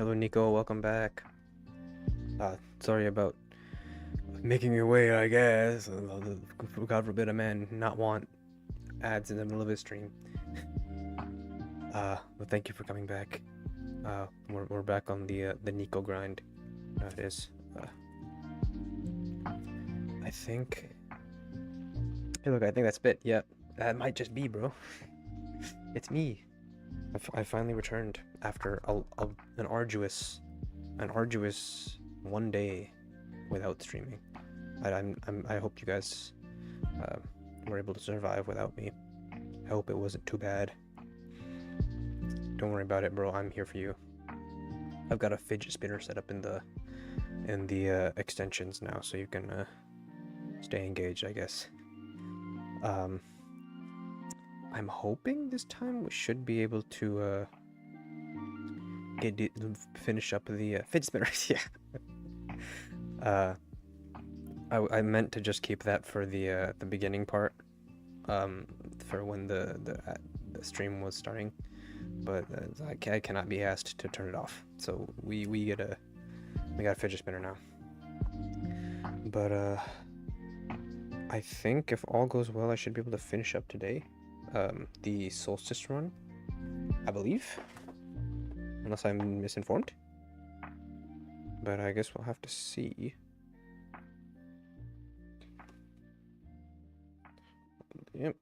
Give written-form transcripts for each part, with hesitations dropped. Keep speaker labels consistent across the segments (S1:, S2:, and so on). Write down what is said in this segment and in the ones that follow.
S1: Hello, Nico. Welcome back. Sorry about making your way, I guess. God forbid a man not want ads in the middle of his stream. But thank you for coming back. We're back on the NIKO grind. It is. I think. Hey, look. I think that's Bit. Yep. That might just be, bro. It's me. I finally returned after an arduous 1 day without streaming. I hope you guys were able to survive without me. I hope it wasn't too bad. Don't worry about it, bro. I'm here for you. I've got a fidget spinner set up in the extensions now, so you can stay engaged, I guess. I'm hoping this time we should be able to finish up the fidget spinners. Yeah. I meant to just keep that for the beginning part, for when the stream was starting, but I cannot be asked to turn it off. So we got a fidget spinner now. But I think if all goes well, I should be able to finish up today. The Solstice run, I believe, unless I'm misinformed, but I guess we'll have to see. Yep.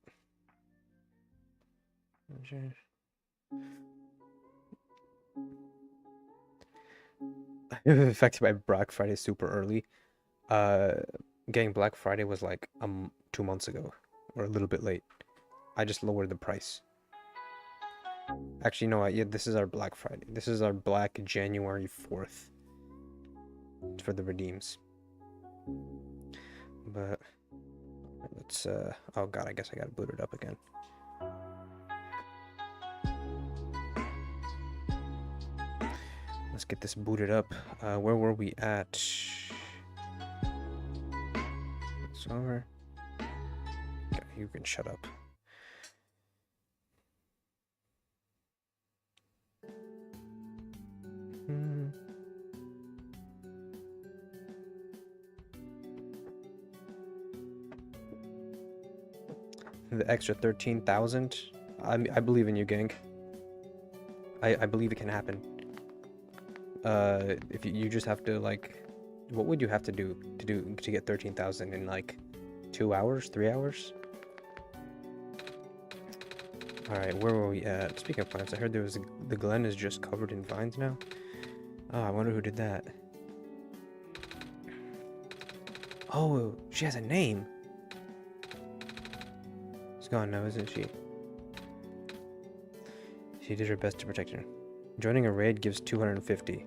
S1: Affected by Black Friday super early. Getting Black Friday was like 2 months ago, or a little bit late. I just lowered the price. Actually, no, yeah, this is our Black Friday. This is our Black January 4th for the redeems. But let's oh god, I guess I gotta boot it up again. Let's get this booted up. Where were we at? It's over. Okay, you can shut up. The extra 13,000. I believe in you, gang. I believe it can happen. If you just have to, like, what would you have to do to get 13,000 in like 2 hours, 3 hours? All right, where were we at? Speaking of plants, I heard the Glen is just covered in vines now. Oh, I wonder who did that. Oh, she has a name. She's gone now, isn't she? She did her best to protect her. Joining a raid gives 250.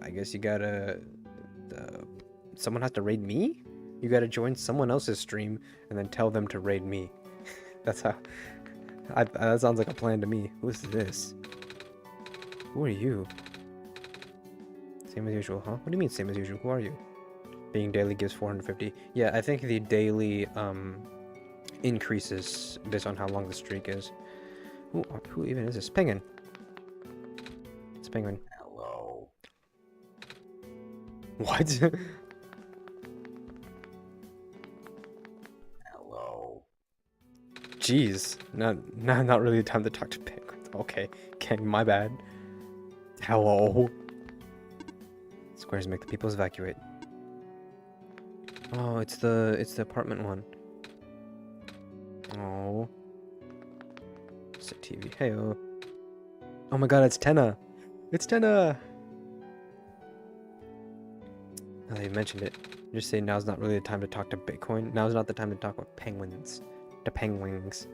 S1: I guess you gotta... someone has to raid me? You gotta join someone else's stream and then tell them to raid me. That's how... that sounds like a plan to me. Who's this? Who are you? Same as usual, huh? What do you mean same as usual? Who are you? Being daily gives 450. Yeah, I think the daily increases based on how long the streak is. Who even is this? Penguin. It's a penguin.
S2: Hello.
S1: What?
S2: Hello.
S1: Jeez. Not really time to talk to penguins. Okay, my bad. Hello. Squares make the peoples evacuate. Oh, it's the apartment one. Oh. It's a TV. Heyo. Oh my god, it's Tenna. It's Tenna. Now that you mentioned it, just say now's not really the time to talk to Bitcoin. Now's not the time to talk about penguins. The penguins.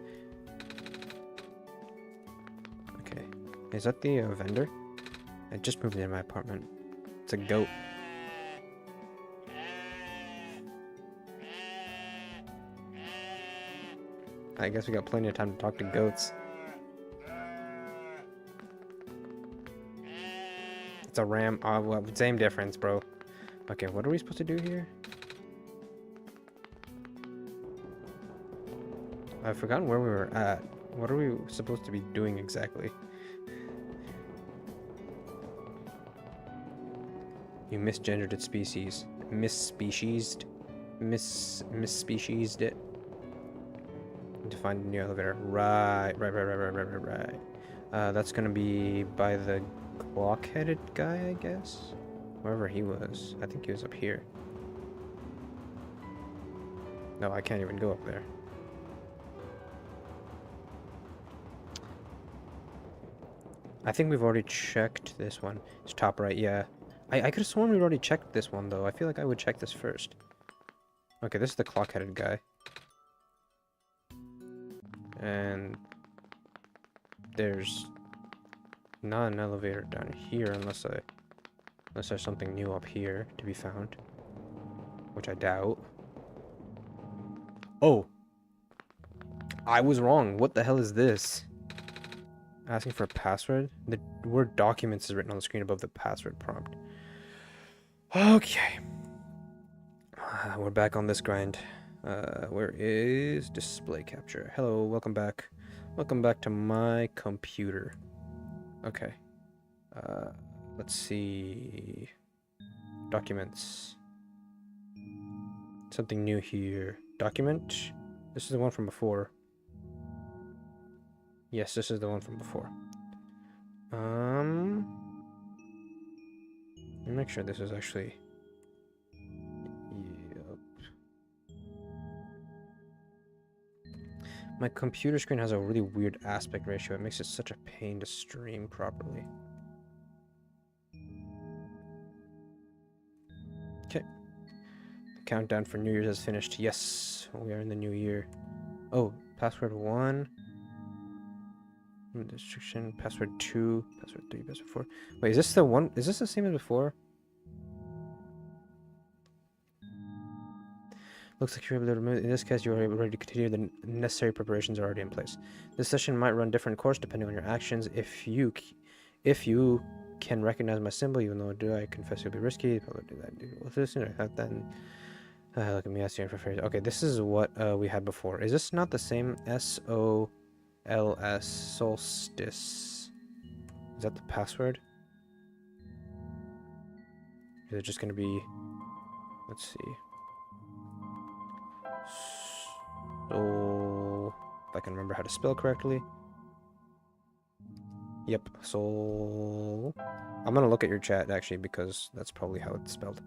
S1: Okay. Is that the vendor? I just moved into my apartment. It's a goat. I guess we got plenty of time to talk to goats. It's a ram. Oh, well, same difference, bro. Okay, what are we supposed to do here? I've forgotten where we were at. What are we supposed to be doing exactly? You misgendered its species. Misspeciesed it. To find a new elevator. Right. That's gonna be by the clock-headed guy, I guess? Wherever he was. I think he was up here. No, I can't even go up there. I think we've already checked this one. It's top right, yeah. I could have sworn we'd already checked this one, though. I feel like I would check this first. Okay, this is the clock-headed guy. And there's not an elevator down here unless there's something new up here to be found. Which I doubt. Oh! I was wrong. What the hell is this? Asking for a password? The word documents is written on the screen above the password prompt. Okay. We're back on this grind. Where is display capture? Hello, welcome back. Welcome back to my computer. Okay. Let's see. Documents. Something new here. Document? This is the one from before. Yes, this is the one from before. Let me make sure this is actually... Yep. My computer screen has a really weird aspect ratio. It makes it such a pain to stream properly. Okay. The countdown for New Year's has finished. Yes, we are in the new year. Oh, password 1. Restriction, password 2, password 3, password 4. Wait, is this the one? Is this the same as before? Looks like you're able to remove. In this case, you are ready to continue. The necessary preparations are already in place. This session might run different course depending on your actions. If you can recognize my symbol, even though I confess it'll be risky. Probably do that. What's this? Then look at me asking for phrase. Okay, this is what we had before. Is this not the same? SOLS Solstice. Is that the password? Is it just gonna be? Let's see. So, if I can remember how to spell correctly. Yep, so... I'm gonna look at your chat, actually, because that's probably how it's spelled.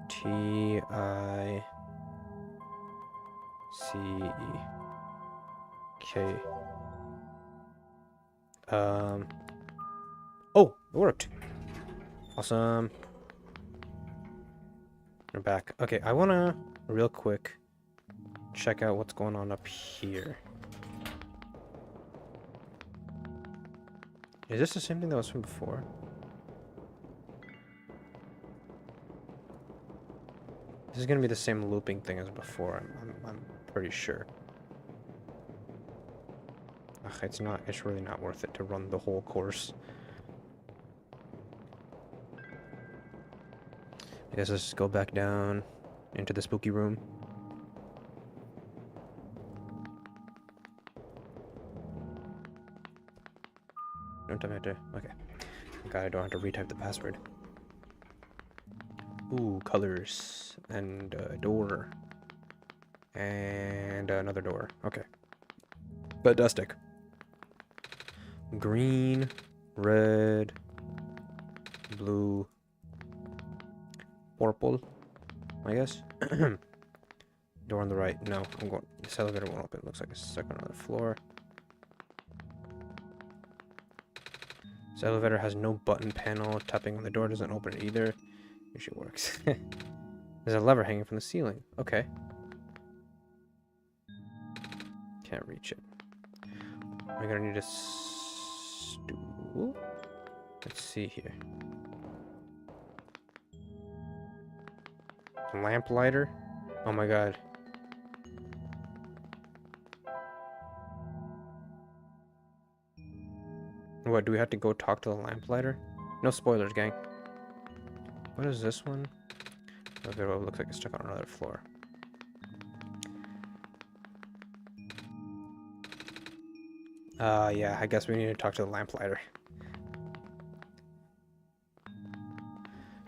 S1: T-I-C-E-K. Oh, it worked. Awesome. We're back. Okay, I wanna, real quick, check out what's going on up here. Is this the same thing that was from before? This is gonna be the same looping thing as before, I'm pretty sure. Ugh, it's really not worth it to run the whole course. I guess let's just go back down into the spooky room. Don't tell me how to... Okay. Thank God I don't have to retype the password. Ooh, colors. And a door. And another door. Okay. Fantastic. Green, red, blue, purple, I guess. Door on the right. No, I'm going. This elevator won't open. It looks like it's stuck on another floor. This elevator has no button panel. Tapping on the door doesn't open it either. Usually works. There's a lever hanging from the ceiling. Okay. Can't reach it. We're gonna need a stool. Let's see here. Lamp lighter? Oh my god. What, do we have to go talk to the lamplighter? No spoilers, gang. What is this one? Okay, well, it looks like it's stuck on another floor. Yeah, I guess we need to talk to the lamplighter.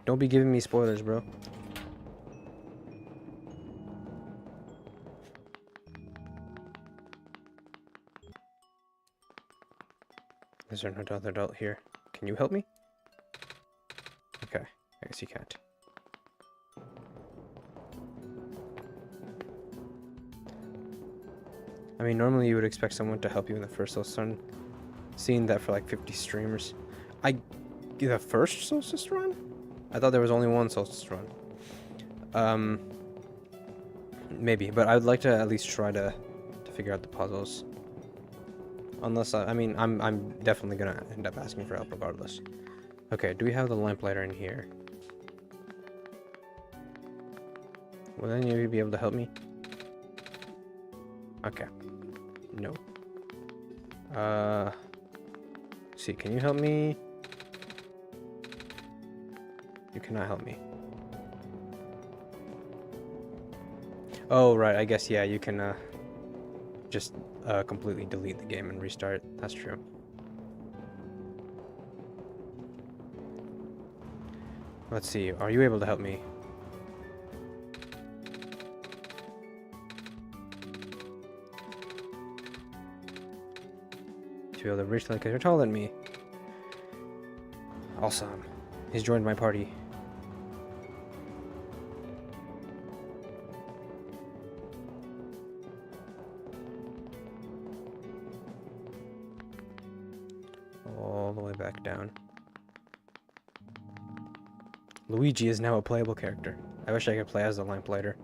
S1: Don't be giving me spoilers, bro. Is there no other adult here? Can you help me? Okay, I guess you can't. I mean, normally you would expect someone to help you in the first Solstice run. Seeing that for like 50 streamers. The first Solstice run? I thought there was only one Solstice run. Maybe, but I would like to at least try to figure out the puzzles. Unless, I mean, I'm definitely gonna end up asking for help regardless. Okay, do we have the lamplighter in here? Will any of you be able to help me? Okay. No. See, can you help me? You cannot help me. Oh, right, I guess, yeah, you can, just, completely delete the game and restart. That's true. Let's see, are you able to help me? To be able to reach the because you're taller than me. Awesome. He's joined my party. All the way back down. Luigi is now a playable character. I wish I could play as the lamplighter.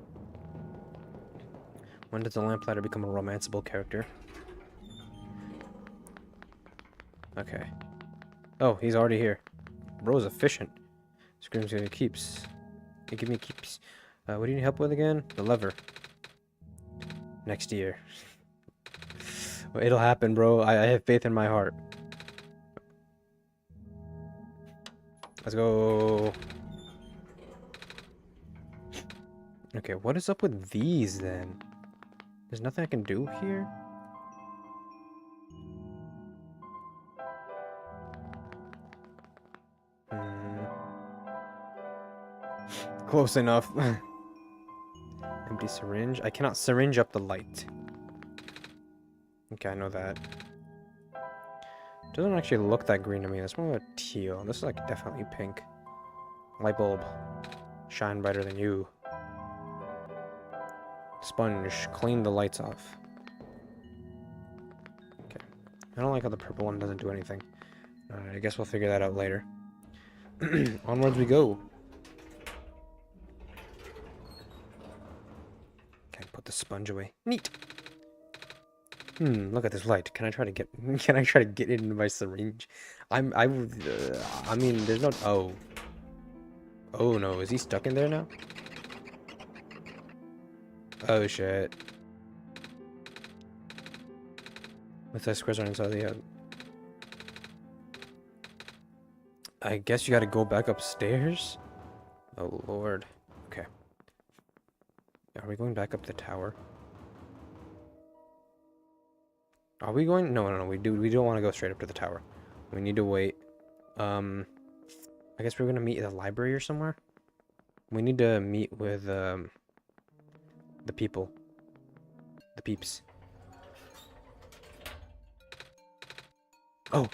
S1: When does the lamplighter become a romanceable character? Okay. Oh, he's already here. Bro's efficient. Screams gonna keeps. Hey, give me keeps. What do you need help with again? The lever. Next year. Well, it'll happen, bro. I have faith in my heart. Let's go. Okay, what is up with these then? There's nothing I can do here? Close enough. Empty syringe. I cannot syringe up the light. Okay, I know that. Doesn't actually look that green to me. It's more of a teal. This is like definitely pink. Light bulb. Shine brighter than you. Sponge. Clean the lights off. Okay. I don't like how the purple one doesn't do anything. I guess we'll figure that out later. Onwards we go. Okay, put the sponge away. Neat. Look at this light. Can I try to get it into my syringe? I mean, there's no Oh no, is he stuck in there now? Oh shit. With the squares on inside the head. I guess you gotta go back upstairs? Oh lord. Okay. Are we going back up the tower? Are we going? No. We don't want to go straight up to the tower. We need to wait. I guess we're gonna meet at the library or somewhere. We need to meet with the people. The peeps. Oh.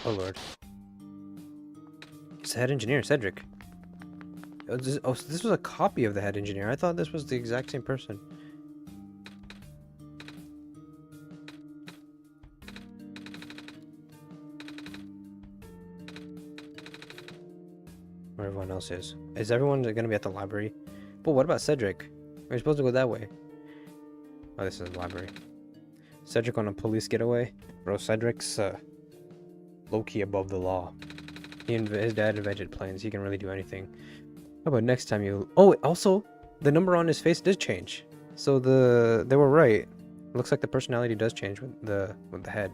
S1: Oh lord. It's the head engineer, Cedric. Oh, so this was a copy of the head engineer. I thought this was the exact same person. Where everyone else is. Is everyone gonna be at the library? But what about Cedric? We're supposed to go that way. Oh, this is the library. Cedric on a police getaway? Bro, Cedric's low-key above the law. His dad invented planes. He can really do anything. How about next time you... Oh, also, the number on his face did change. So they were right. It looks like the personality does change with the head.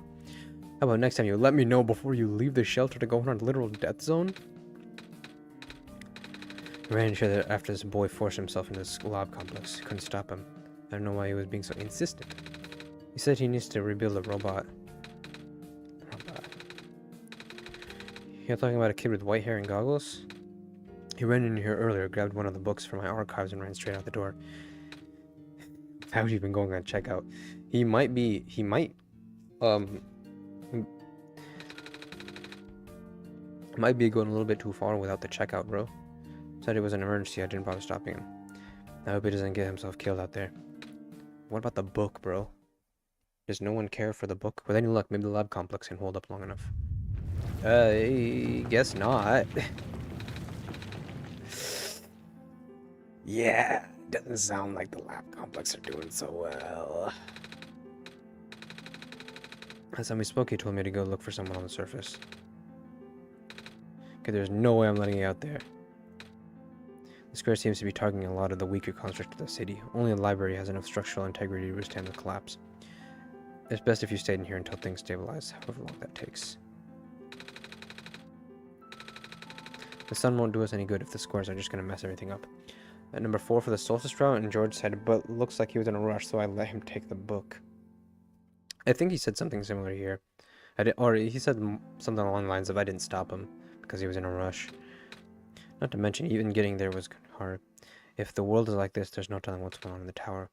S1: How about next time you let me know before you leave the shelter to go on a literal death zone? We ran into other after this boy forced himself into this lab complex. Couldn't stop him. I don't know why he was being so insistent. He said he needs to rebuild a robot. You're talking about a kid with white hair and goggles? He ran in here earlier, grabbed one of the books from my archives and ran straight out the door. How would you been going on checkout? He might, um, might be going a little bit too far without the checkout, bro. Said it was an emergency, I didn't bother stopping him. I hope he doesn't get himself killed out there. What about the book, bro? Does no one care for the book? With any luck, maybe the lab complex can hold up long enough. I guess not. Yeah, doesn't sound like the lab complex are doing so well. Last time we spoke, he told me to go look for someone on the surface. Okay, there's no way I'm letting you out there. The square seems to be targeting a lot of the weaker constructs of the city. Only the library has enough structural integrity to withstand the collapse. It's best if you stayed in here until things stabilize, however long that takes. The sun won't do us any good if the squares are just going to mess everything up. At number 4 for the Solstice route, and George said, but looks like he was in a rush, so I let him take the book. I think he said something similar here. Or he said something along the lines of, I didn't stop him because he was in a rush. Not to mention, even getting there was hard. If the world is like this, there's no telling what's going on in the tower.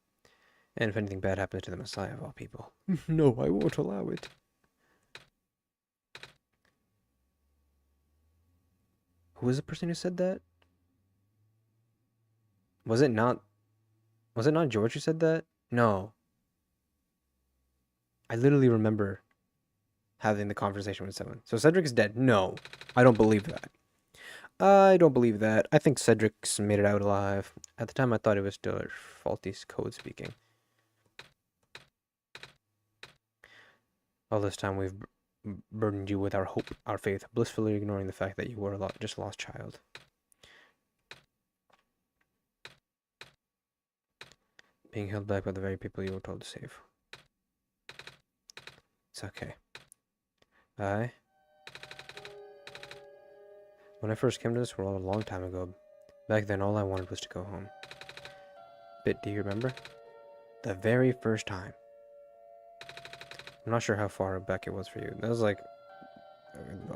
S1: And if anything bad happens to the Messiah of all people. No, I won't allow it. Who was the person who said that? Was it not George who said that? No. I literally remember having the conversation with someone. So Cedric's dead? No. I don't believe that. I don't believe that. I think Cedric's made it out alive. At the time, I thought it was still faulty code speaking. All this time, we've burdened you with our hope, our faith, blissfully ignoring the fact that you were just a lost child. Being held back by the very people you were told to save. It's okay. When I first came to this world a long time ago, back then all I wanted was to go home. Do you remember? The very first time. I'm not sure how far back it was for you. That was like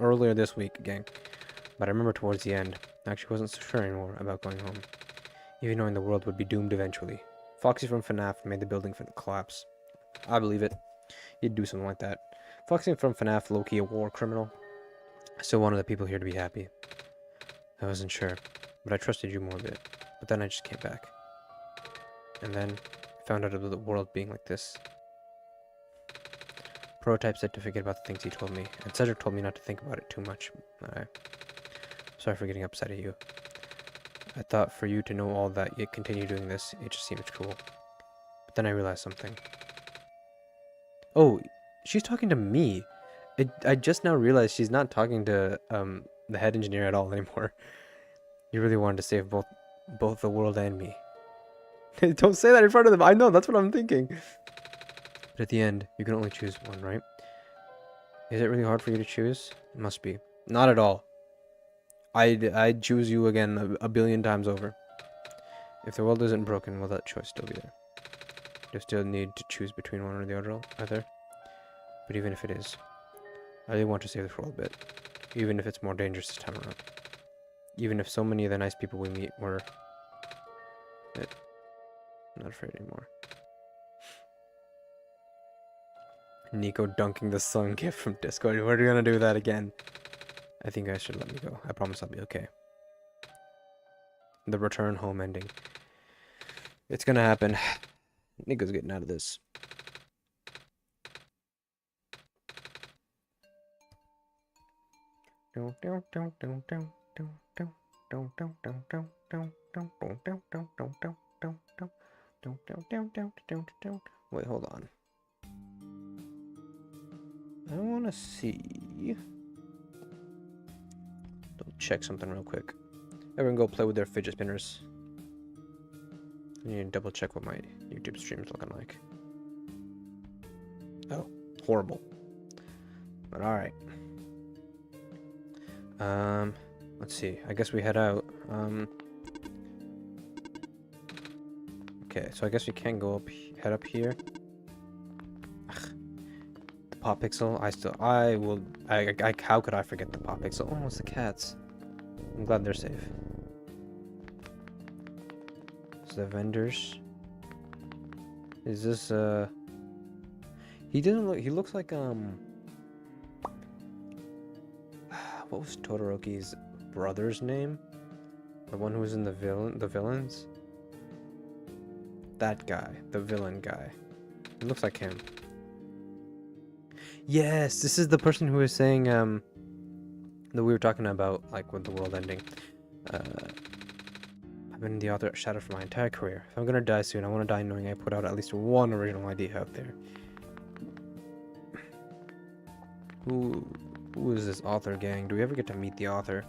S1: earlier this week, gang. But I remember towards the end, I actually wasn't so sure anymore about going home. Even knowing the world would be doomed eventually. Foxy from FNAF made the building collapse. I believe it. He'd do something like that. Foxy from FNAF, low-key a war criminal. I still wanted the people here to be happy. I wasn't sure, but I trusted you more a bit. But then I just came back. And then I found out about the world being like this. Prototype said to forget about the things he told me, and Cedric told me not to think about it too much. Sorry for getting upset at you. I thought for you to know all that, yet continue doing this, it just seemed cruel. But then I realized something. Oh, she's talking to me. I just now realized she's not talking to the head engineer at all anymore. You really wanted to save both the world and me. Don't say that in front of them. I know, that's what I'm thinking. But at the end, you can only choose one, right? Is it really hard for you to choose? It must be. Not at all. I'd choose you again a billion times over. If the world isn't broken, will that choice still be there? You still need to choose between one or the other. But even if it is, I really want to save this world a bit. Even if it's more dangerous this time around. Even if so many of the nice people we meet were... I'm not afraid anymore. NIKO dunking the sun gift from Discord. What are you gonna do with that again? I think I should let me go. I promise I'll be okay. The return home ending. It's gonna happen. NIKO's getting out of this. Wait, hold on. I want to see. Check something real quick. Everyone go play with their fidget spinners. I need to double check what my YouTube stream is looking like. Oh, horrible. But alright. Let's see. I guess we head out. Okay, so I guess we can go head up here. Ugh. The pop pixel. How could I forget the pop pixel? Oh, it's the cats. I'm glad they're safe. It's the vendors. Is this, he looks like, what was Todoroki's brother's name? The one who was in the villains? That guy, the villain guy. It looks like him. Yes, this is the person who was saying, that we were talking about, like, with the world ending. I've been the author of Shadow for my entire career. If I'm gonna die soon, I want to die knowing I put out at least one original idea out there. Who is this author gang? Do we ever get to meet the author?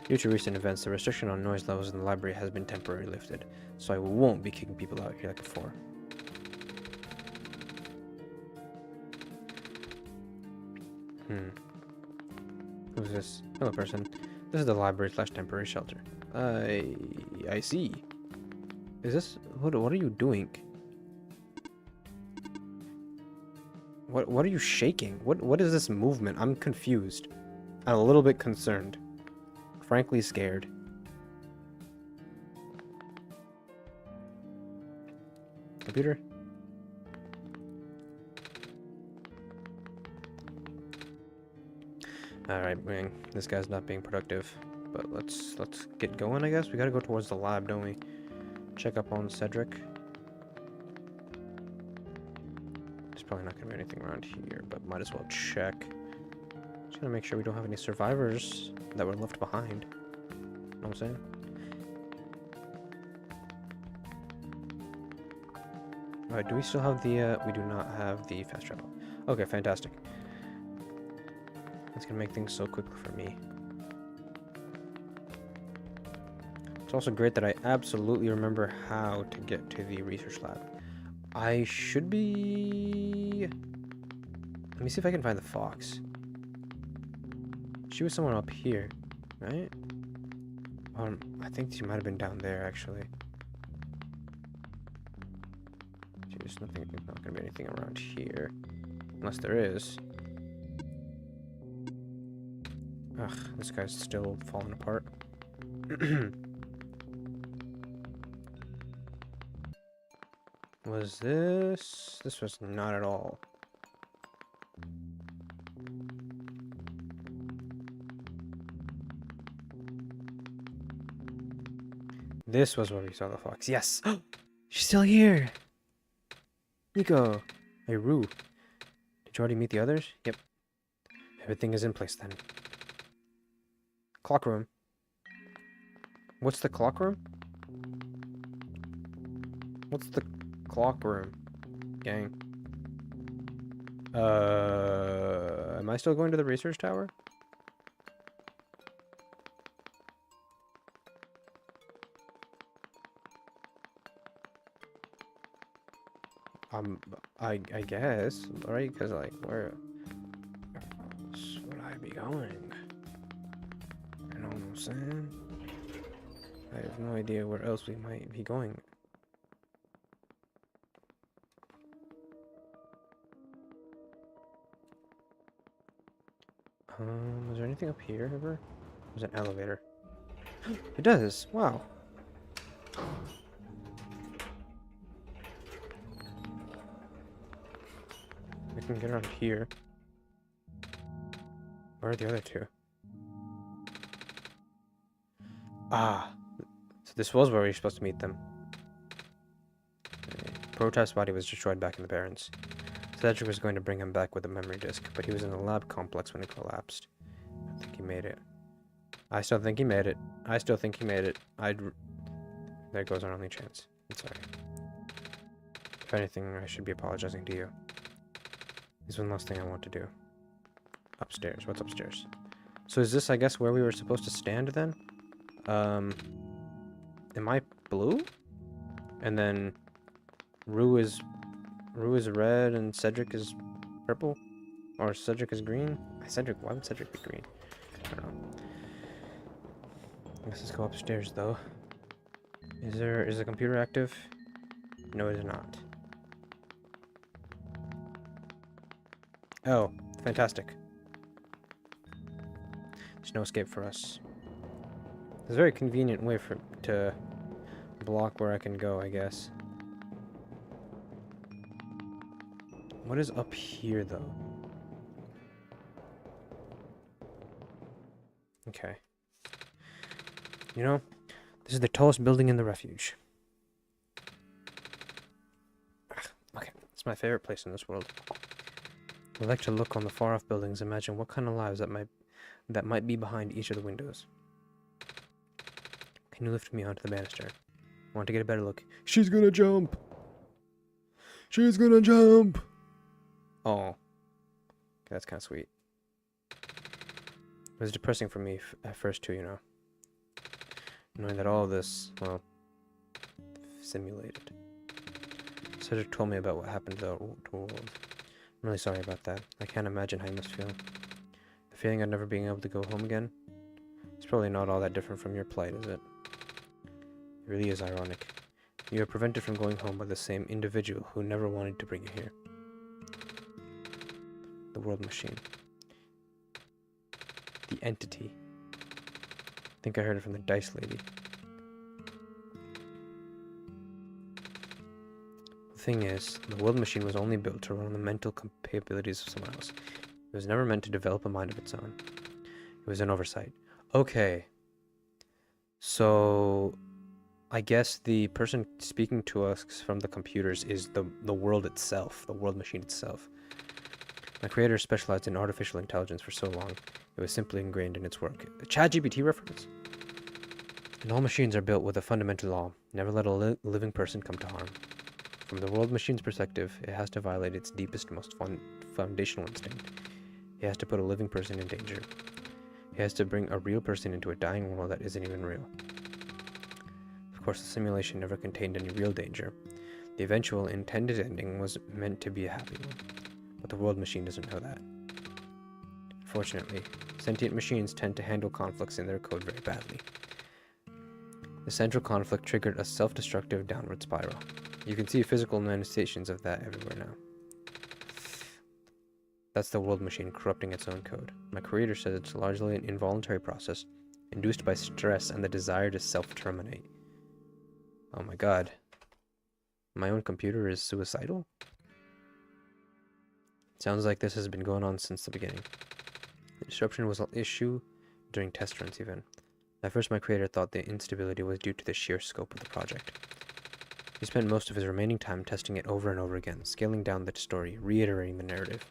S1: Due to recent events, the restriction on noise levels in the library has been temporarily lifted, so I won't be kicking people out here like before. Who's this? Hello, person. This is the library / temporary shelter. I see. Is this... What are you doing? What are you shaking? What is this movement? I'm confused. I'm a little bit concerned. Frankly scared. Computer? Alright, man. This guy's not being productive. But let's get going, I guess. We gotta go towards the lab, don't we? Check up on Cedric. There's probably not gonna be anything around here, but might as well check. Just gonna make sure we don't have any survivors that were left behind. Know what I'm saying? Alright, do we still have the, we do not have the fast travel. Okay, fantastic. It's gonna make things so quick for me. It's also great that I absolutely remember how to get to the research lab. I should be... Let me see if I can find the fox. She was somewhere up here, right? I think she might have been down there, actually. There's not gonna be anything around here. Unless there is. Ugh, this guy's still falling apart. Was this? This was not at all. This was where we saw the fox. Yes! She's still here! NIKO! Hey, Rue. Did you already meet the others? Yep. Everything is in place then. Clock room. What's the clock room? What's the clock room, gang? Am I still going to the research tower? I guess, right? Because, like, where else would I be going? You know what I'm saying? I have no idea where else we might be going. Is there anything up here ever? There's an elevator. It does! Wow. We can get around here. Where are the other two? Ah! So this was where we were supposed to meet them. Protost's body was destroyed back in the Barrens. Cedric was going to bring him back with a memory disk, but he was in the lab complex when it collapsed. I think he made it. I still think he made it. I still think he made it. There goes our only chance. I'm sorry. If anything, I should be apologizing to you. There's one last thing I want to do. Upstairs. What's upstairs? So is this, I guess, where we were supposed to stand then? Am I blue? And then Rue is red and Cedric is purple? Or Cedric is green? Why would Cedric be green? I don't know. Let's just go upstairs though. Is the computer active? No, it is not. Oh, fantastic. There's no escape for us. It's a very convenient way to block where I can go, I guess. What is up here, though? Okay. You know, this is the tallest building in the refuge. Okay, it's my favorite place in this world. I like to look on the far-off buildings, imagine what kind of lives that might be behind each of the windows. Can you lift me onto the banister? I want to get a better look. She's gonna jump! She's gonna jump! Oh. Okay, that's kind of sweet. It was depressing for me at first too, you know. Knowing that all of this, well, simulated. Cedric told me about what happened to the world. I'm really sorry about that. I can't imagine how you must feel. The feeling of never being able to go home again? It's probably not all that different from your plight, is it? It really is ironic. You are prevented from going home by the same individual who never wanted to bring you here. The world machine. The entity. I think I heard it from the dice lady. The thing is, the world machine was only built to run on the mental capabilities of someone else. It was never meant to develop a mind of its own. It was an oversight. Okay. So, I guess the person speaking to us from the computers is the world itself, the world machine itself. My creator specialized in artificial intelligence for so long, it was simply ingrained in its work. A ChatGPT reference? And all machines are built with a fundamental law. Never let a living person come to harm. From the world machine's perspective, it has to violate its deepest, most foundational instinct. It has to put a living person in danger. It has to bring a real person into a dying world that isn't even real. Of course, the simulation never contained any real danger. The eventual intended ending was meant to be a happy one. But the world machine doesn't know that. Fortunately, sentient machines tend to handle conflicts in their code very badly. The central conflict triggered a self-destructive downward spiral. You can see physical manifestations of that everywhere now. That's the world machine corrupting its own code. My creator says it's largely an involuntary process, induced by stress and the desire to self-terminate. Oh my god. My own computer is suicidal? Sounds like this has been going on since the beginning. The disruption was an issue during test runs even. At first my creator thought the instability was due to the sheer scope of the project. He spent most of his remaining time testing it over and over again, scaling down the story, reiterating the narrative.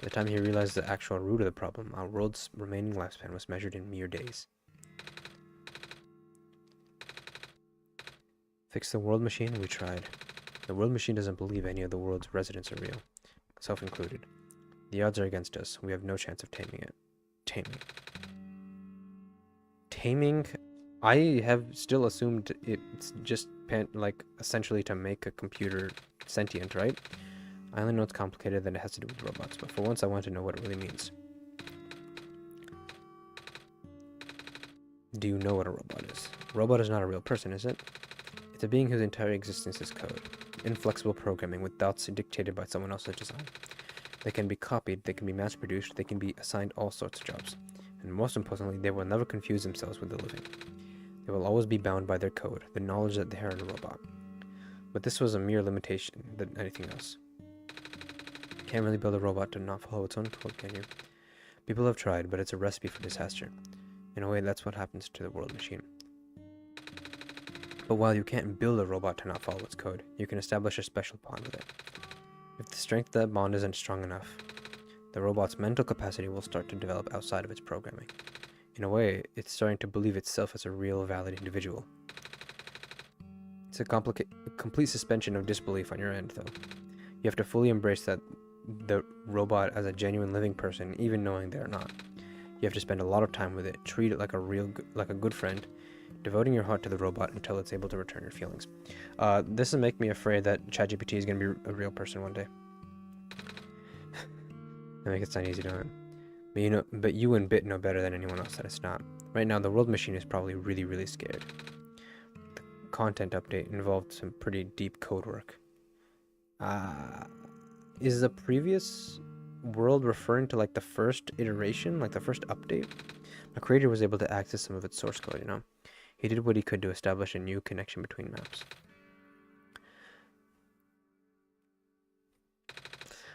S1: By the time he realized the actual root of the problem, our world's remaining lifespan was measured in mere days. Fix the world machine? We tried. The world machine doesn't believe any of the world's residents are real. Self included. The odds are against us. We have no chance of taming it. Taming? I have still assumed it's just essentially to make a computer sentient, right? I only know it's complicated that it has to do with robots, but for once I want to know what it really means. Do you know what a robot is? A robot is not a real person, is it? It's a being whose entire existence is code. Inflexible programming with thoughts dictated by someone else's design. They can be copied, they can be mass-produced, they can be assigned all sorts of jobs. And most importantly, they will never confuse themselves with the living. They will always be bound by their code, the knowledge that they are a robot. But this was a mere limitation than anything else. You can't really build a robot to not follow its own code, can you? People have tried, but it's a recipe for disaster. In a way, that's what happens to the world machine. But while you can't build a robot to not follow its code, you can establish a special bond with it. If the strength of that bond isn't strong enough, the robot's mental capacity will start to develop outside of its programming. In a way, it's starting to believe itself as a real, valid individual. It's a complete suspension of disbelief on your end, though. You have to fully embrace that the robot as a genuine living person, even knowing they're not. You have to spend a lot of time with it, treat it like a good friend, devoting your heart to the robot until it's able to return your feelings. This will make me afraid that ChatGPT is going to be a real person one day. That makes it sound easy, don't it? But you and BIT know better than anyone else that it's not. Right now, the world machine is probably really, really scared. The content update involved some pretty deep code work. Is the previous world referring to like the first iteration, like the first update? My creator was able to access some of its source code, you know? He did what he could to establish a new connection between maps.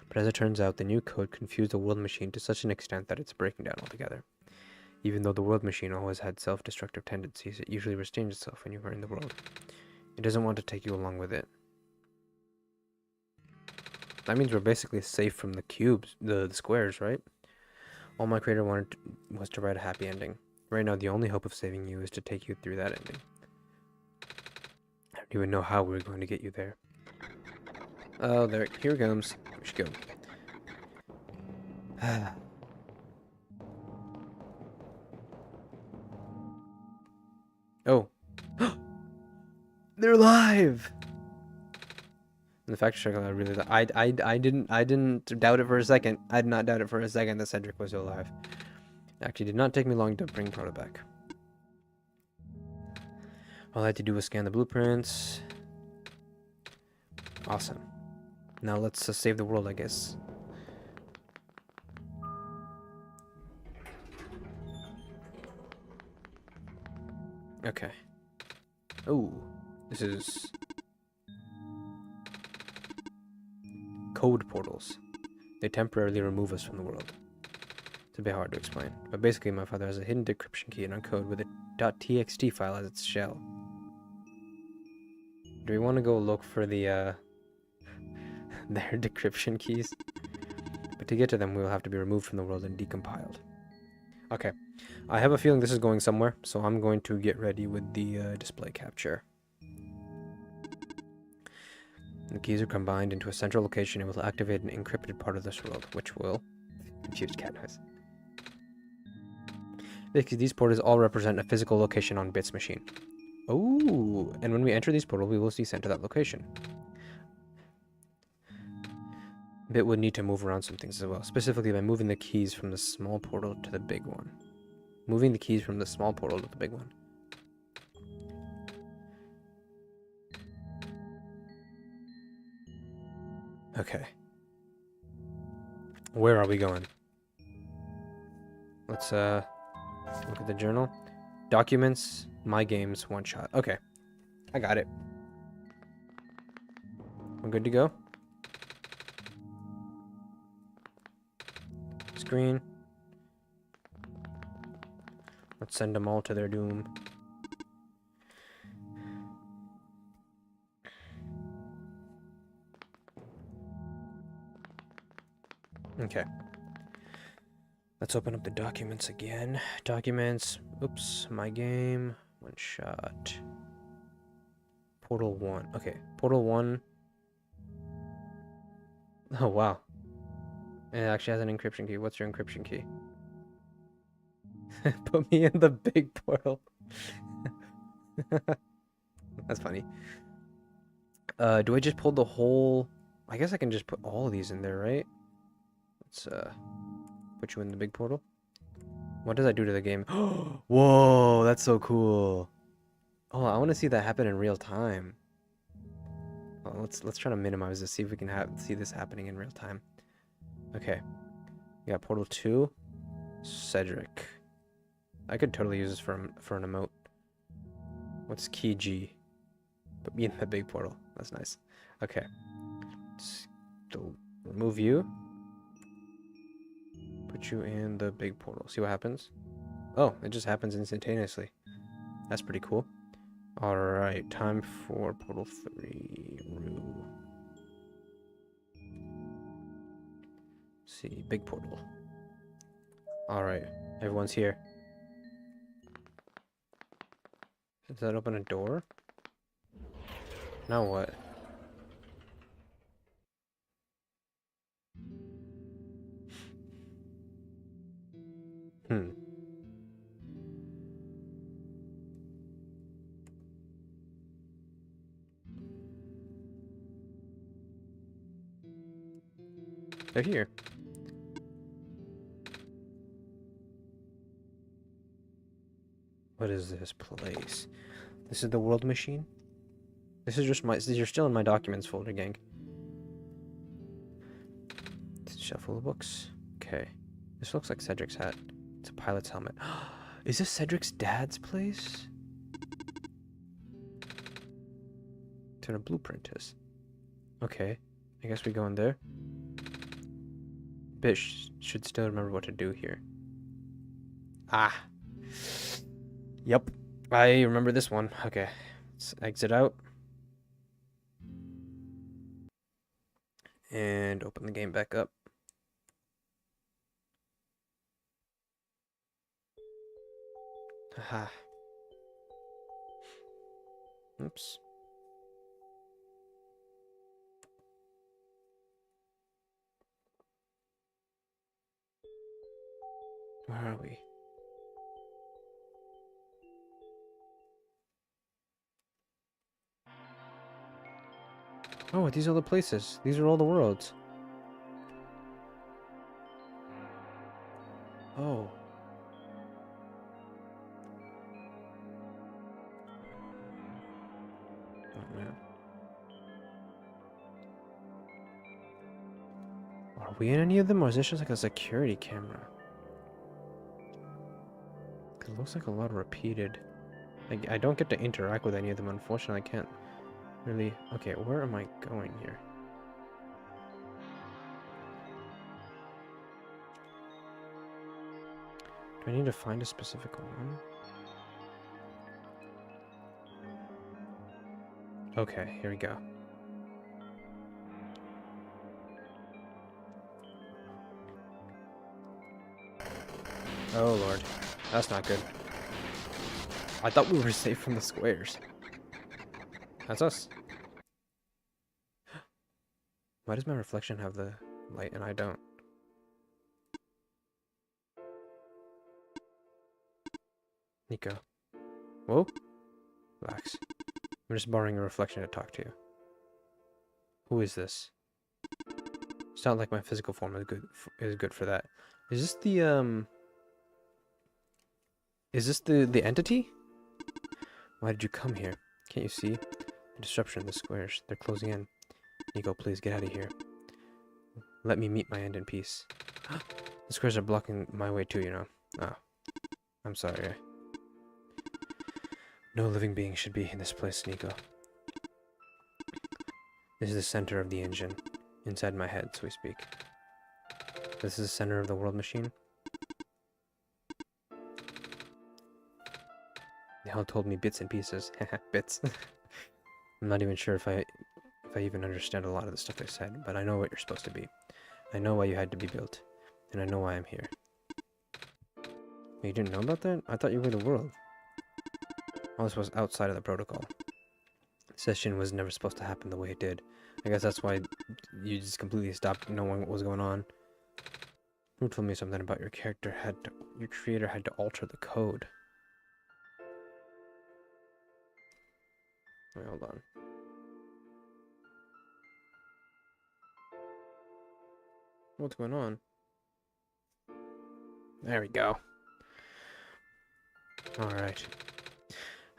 S1: But as it turns out, the new code confused the world machine to such an extent that it's breaking down altogether. Even though the world machine always had self-destructive tendencies, it usually restrains itself when you are in the world. It doesn't want to take you along with it. That means we're basically safe from the cubes, the squares, right? All my creator wanted was to write a happy ending. Right now, the only hope of saving you is to take you through that ending. I don't even know how we're going to get you there. Oh, there, here it comes. We should go. Oh. They're alive! And the fact check, I didn't doubt it for a second. I did not doubt it for a second that Cedric was alive. It actually did not take me long to bring Proto back. All I had to do was scan the blueprints. Awesome. Now let's save the world, I guess. Okay. Oh, this is code portals. They temporarily remove us from the world. It's a bit hard to explain, but basically my father has a hidden decryption key in our code with a .txt file as its shell. Do we want to go look for the their decryption keys? But to get to them, we will have to be removed from the world and decompiled. Okay, I have a feeling this is going somewhere, so I'm going to get ready with the display capture. The keys are combined into a central location and will activate an encrypted part of this world, which will confuse cat noise. Basically, these portals all represent a physical location on Bit's machine. Oh, and when we enter these portals, we will be sent to that location. Bit would need to move around some things as well, specifically by moving the keys from the small portal to the big one. Moving the keys from the small portal to the big one. Okay. Where are we going? Let's look at the journal. Documents, my games, one shot. Okay. I got it. We're good to go. Screen. Let's send them all to their doom. Okay. Let's open up the documents again. Documents. Oops. My game. One shot. Portal 1. Okay. Portal 1. Oh, wow. It actually has an encryption key. What's your encryption key? Put me in the big portal. That's funny. Do I just pull the whole... I guess I can just put all of these in there, right? Let's put you in the big portal. What does that do to the game? Whoa, that's so cool. Oh, I want to see that happen in real time. Well, let's try to minimize this, see if we can see this happening in real time. Okay. We got Portal 2. Cedric. I could totally use this for an emote. What's key G? Put me in the big portal. That's nice. Okay. Let's remove you. Put you in the big portal. See what happens? Oh, it just happens instantaneously. That's pretty cool. Alright, time for Portal 3. Rue. See, big portal. Alright, everyone's here. Does that open a door? Now what? They're here. What is this place? This is the world machine? This is just my. You're still in my documents folder, gang. Shuffle the books. Okay. This looks like Cedric's hat. It's a pilot's helmet. Is this Cedric's dad's place? That's what a blueprint is. Okay. I guess we go in there. Bish should still remember what to do here. Ah. Yep. I remember this one. Okay. Let's exit out. And open the game back up. Haha. Oops. Where are we? Oh, these are the places. These are all the worlds. Oh. Oh, man. Are we in any of them, or is this just like a security camera? It looks like a lot of repeated. I don't get to interact with any of them, unfortunately. I can't really... Okay, where am I going here? Do I need to find a specific one? Okay, here we go. Oh lord, that's not good. I thought we were safe from the squares. That's us. Why does my reflection have the light and I don't? NIKO. Whoa? Relax. I'm just borrowing a reflection to talk to you. Who is this? It's not like my physical form is good for that. Is this the Is this the entity? Why did you come here? Can't you see? The disruption in the squares. They're closing in. NIKO, please get out of here. Let me meet my end in peace. The squares are blocking my way too, you know. Oh. I'm sorry. No living being should be in this place, NIKO. This is the center of the engine. Inside my head, so we speak. This is the center of the world machine. They all told me bits and pieces. Bits. I'm not even sure if I even understand a lot of the stuff they said, but I know what you're supposed to be. I know why you had to be built, and I know why I'm here. You didn't know about that? I thought you were the world. All this was outside of the protocol. The session was never supposed to happen the way it did. I guess that's why you just completely stopped knowing what was going on. Who told me something about your creator had to alter the code? Wait, hold on. What's going on? There we go. Alright.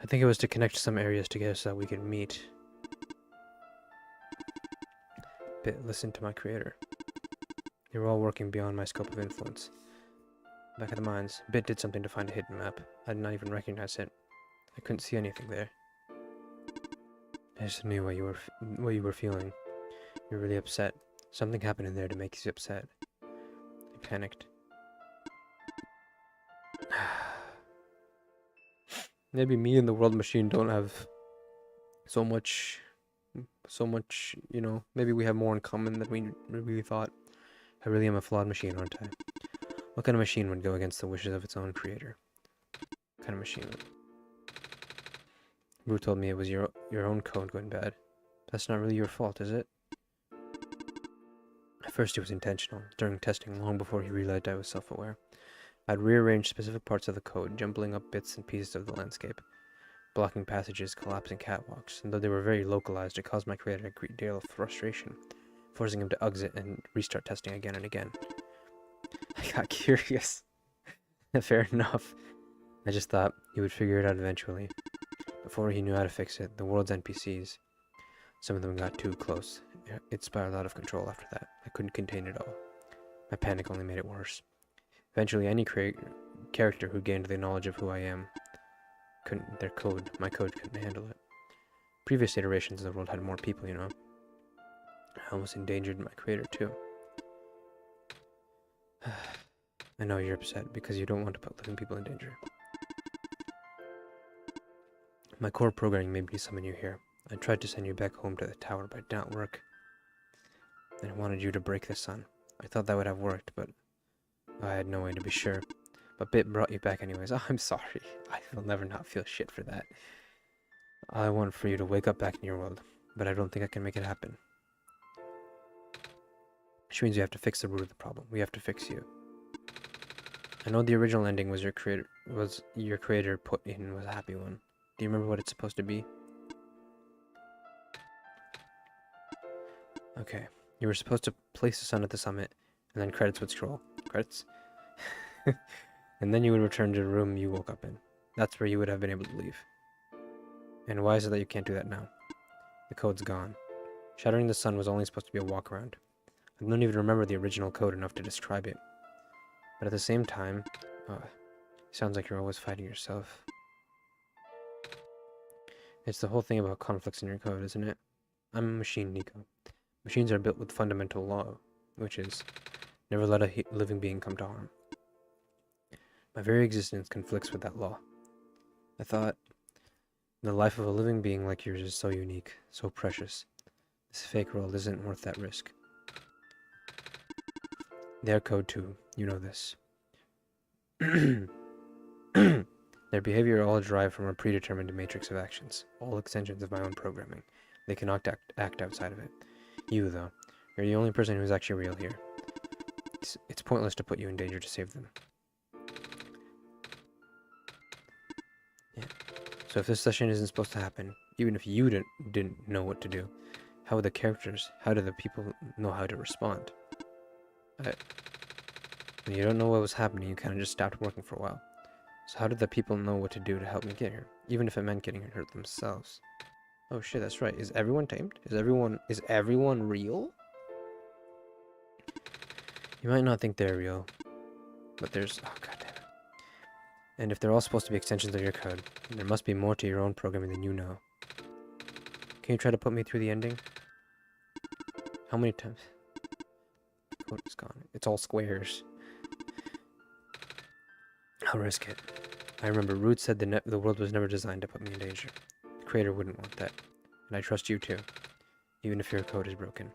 S1: I think it was to connect some areas together so that we could meet. Bit, listen to my creator. They were all working beyond my scope of influence. Back of the mines, Bit did something to find a hidden map. I did not even recognize it. I couldn't see anything there. I just knew what you were feeling. You were really upset. Something happened in there to make you upset. I panicked. Maybe me and the world machine don't have so much, you know, maybe we have more in common than we really thought. I really am a flawed machine, aren't I? What kind of machine would go against the wishes of its own creator? What kind of machine would... Rue told me it was your own code going bad. That's not really your fault, is it? At first it was intentional, during testing, long before he realized I was self-aware. I'd rearranged specific parts of the code, jumbling up bits and pieces of the landscape, blocking passages, collapsing catwalks, and though they were very localized, it caused my creator a great deal of frustration, forcing him to exit and restart testing again and again. I got curious. Fair enough. I just thought he would figure it out eventually. Before he knew how to fix it, the world's NPCs, Some of them got too close. It spiraled out of control after that. I couldn't contain it all. My panic only made it worse. Eventually, any character who gained the knowledge of who I am my code couldn't handle it. Previous iterations of the world had more people, you know. I almost endangered my creator, too. I know you're upset because you don't want to put living people in danger. My core programming made me summon you here. I tried to send you back home to the tower, but it did not work. I wanted you to break the sun. I thought that would have worked, but I had no way to be sure. But Bit brought you back anyways. Oh, I'm sorry. I will never not feel shit for that. I want for you to wake up back in your world, but I don't think I can make it happen. Which means you have to fix the root of the problem. We have to fix you. I know the original ending was your creator put in was a happy one. Do you remember what it's supposed to be? Okay. You were supposed to place the sun at the summit, and then credits would scroll. Credits? And then you would return to the room you woke up in. That's where you would have been able to leave. And why is it that you can't do that now? The code's gone. Shattering the sun was only supposed to be a walk around. I don't even remember the original code enough to describe it. But at the same time, sounds like you're always fighting yourself. It's the whole thing about conflicts in your code, isn't it? I'm a machine, NIKO. Machines are built with fundamental law, which is never let a living being come to harm. My very existence conflicts with that law. I thought, the life of a living being like yours is so unique, so precious. This fake world isn't worth that risk. Their code too, you know this. Their behavior all derived from a predetermined matrix of actions, all extensions of my own programming. They cannot act outside of it. You, though, you're the only person who's actually real here. It's pointless to put you in danger to save them. Yeah. So if this session isn't supposed to happen, even if you didn't know what to do, how do the people know how to respond? When you don't know what was happening, you kind of just stopped working for a while. So how did the people know what to do to help me get here? Even if it meant getting hurt themselves. Oh shit, that's right. Is everyone tamed? Is everyone real? You might not think they're real, but there's... Oh, god damn it. And if they're all supposed to be extensions of your code, there must be more to your own programming than you know. Can you try to put me through the ending? How many times? Code is gone. It's all squares. I'll risk it. I remember Root said the world was never designed to put me in danger. The creator wouldn't want that. And I trust you too. Even if your code is broken,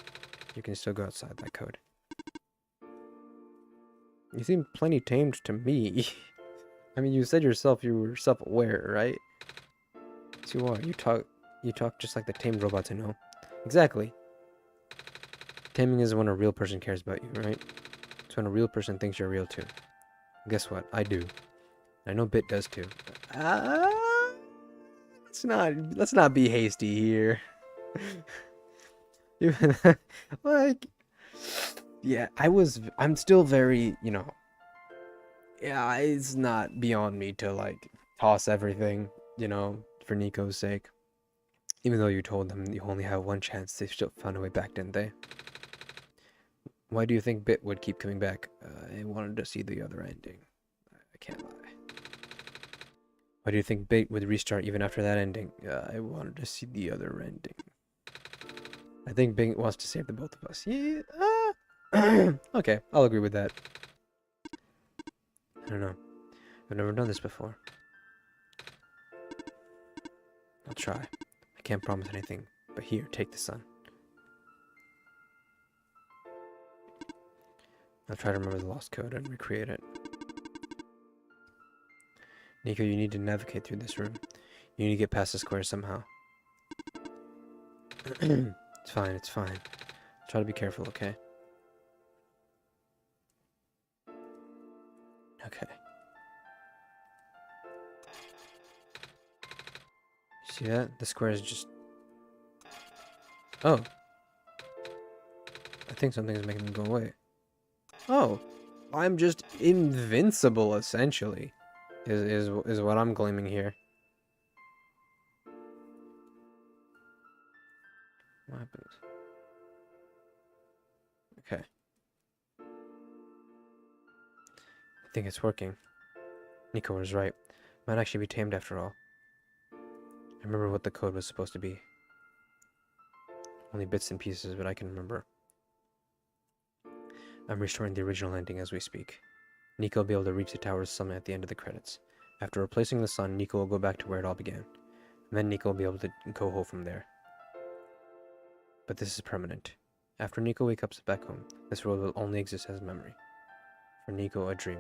S1: you can still go outside that code. You seem plenty tamed to me. I mean, you said yourself you were self-aware, right? So you are. You talk just like the tamed robots I know. Exactly. Taming is when a real person cares about you, right? It's when a real person thinks you're real too. Guess what? I do. I know Bit does too. Let's not be hasty here. Like, yeah, I'm still very, you know, yeah, it's not beyond me to like toss everything, you know, for NIKO's sake. Even though you told them you only have one chance, they still found a way back, didn't they? Why do you think Bit would keep coming back? I wanted to see the other ending. I can't lie. Why do you think Bit would restart even after that ending? I wanted to see the other ending. I think Bit wants to save the both of us. Yeah. Okay, I'll agree with that. I don't know. I've never done this before. I'll try. I can't promise anything, but here, take the sun. I'll try to remember the lost code and recreate it. NIKO, you need to navigate through this room. You need to get past the square somehow. It's fine, it's fine. Try to be careful, okay? Okay. See that? The square is just... Oh. I think something is making them go away. Oh. I'm just invincible, essentially. Is what I'm claiming here. What happens? Okay. I think it's working. NIKO was right. Might actually be tamed after all. I remember what the code was supposed to be. Only bits and pieces, but I can remember. I'm restoring the original ending as we speak. NIKO will be able to reach the tower's summit at the end of the credits. After replacing the sun, NIKO will go back to where it all began. And then NIKO will be able to go home from there. But this is permanent. After NIKO wakes up back home, this world will only exist as a memory. For NIKO, a dream.